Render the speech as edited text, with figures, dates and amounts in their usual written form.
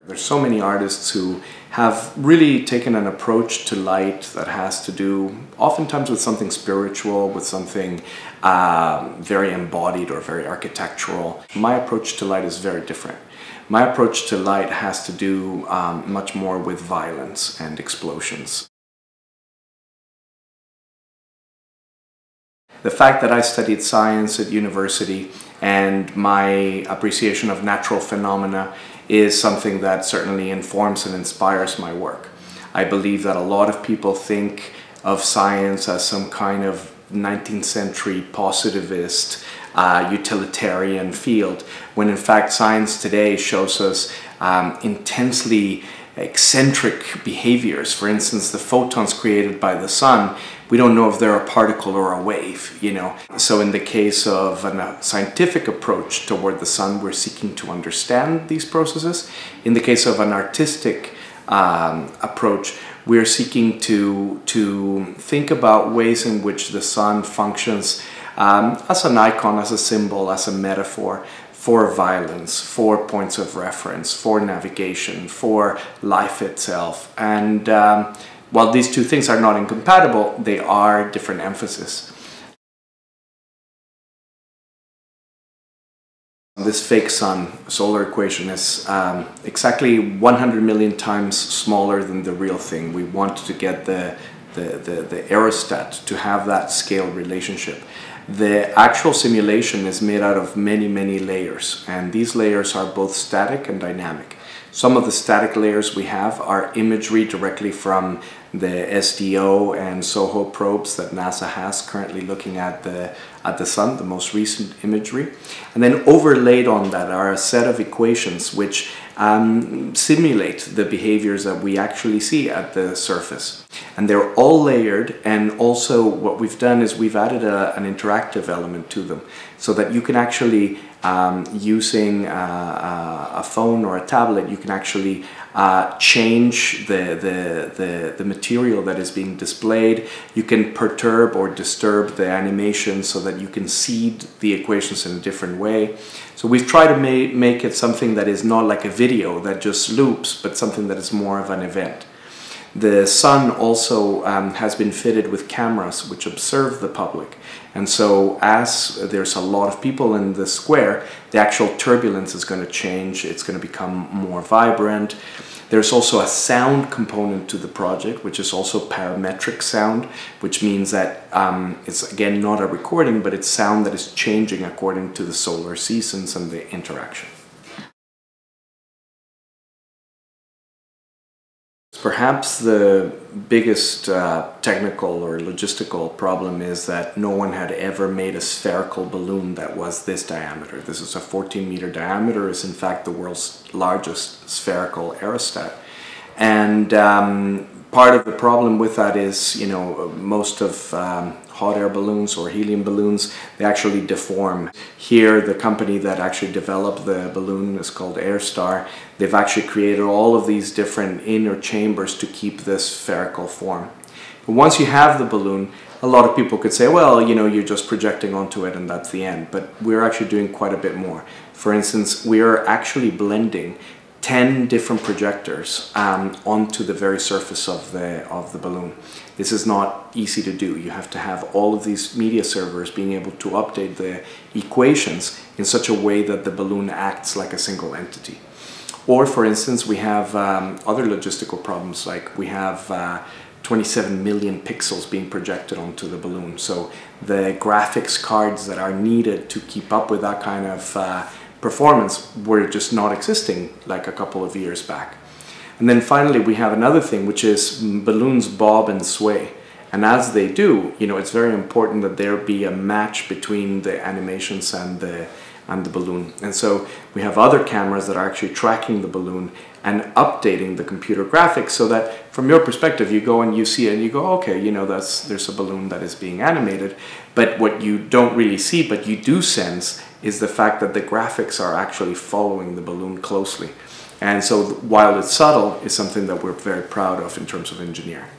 There's so many artists who have really taken an approach to light that has to do oftentimes with something spiritual, with something very embodied or very architectural. My approach to light is very different. My approach to light has to do much more with violence and explosions. The fact that I studied science at university and my appreciation of natural phenomena is something that certainly informs and inspires my work. I believe that a lot of people think of science as some kind of 19th century positivist, utilitarian field, when in fact science today shows us intensely eccentric behaviors. For instance, the photons created by the sun, we don't know if they're a particle or a wave, you know. So in the case of a scientific approach toward the sun, we're seeking to understand these processes. In the case of an artistic approach, we're seeking to think about ways in which the sun functions as an icon, as a symbol, as a metaphor for violence, for points of reference, for navigation, for life itself. And while these two things are not incompatible, they are different emphasis. This fake sun solar equation is exactly 100 million times smaller than the real thing. We want to get the aerostat to have that scale relationship. The actual simulation is made out of many layers, and these layers are both static and dynamic. Some of the static layers we have are imagery directly from the SDO and SOHO probes that NASA has currently looking at the sun, the most recent imagery. And then overlaid on that are a set of equations which simulate the behaviors that we actually see at the surface. And they're all layered, and also what we've done is we've added an interactive element to them so that you can actually, using a phone or a tablet, you can actually change the material that is being displayed. You can perturb or disturb the animation so that you can seed the equations in a different way. So we've tried to make it something that is not like a video that just loops, but something that is more of an event. The sun also has been fitted with cameras which observe the public. And so as there's a lot of people in the square, the actual turbulence is going to change. It's going to become more vibrant. There's also a sound component to the project, which is also parametric sound, which means that it's again not a recording, but it's sound that is changing according to the solar seasons and the interaction. Perhaps the biggest technical or logistical problem is that no one had ever made a spherical balloon that was this diameter. This is a 14-meter diameter, is in fact the world's largest spherical aerostat. And part of the problem with that is, you know, most of hot air balloons or helium balloons, they actually deform. Here, the company that actually developed the balloon is called Airstar. They've actually created all of these different inner chambers to keep this spherical form. But once you have the balloon, a lot of people could say, well, you know, you're just projecting onto it and that's the end. But we're actually doing quite a bit more. For instance, we are actually blending 10 different projectors onto the very surface of the balloon. This is not easy to do. You have to have all of these media servers being able to update the equations in such a way that the balloon acts like a single entity. Or for instance, we have other logistical problems, like we have 27 million pixels being projected onto the balloon. So the graphics cards that are needed to keep up with that kind of performance were just not existing like a couple of years back. And then finally we have another thing, which is balloons bob and sway. And as they do, you know, it's very important that there be a match between the animations and the balloon. And so we have other cameras that are actually tracking the balloon and updating the computer graphics so that from your perspective you go and you see it and you go, okay, you know, there's a balloon that is being animated. But what you don't really see, but you do sense, is the fact that the graphics are actually following the balloon closely. And so while it's subtle, it's something that we're very proud of in terms of engineering.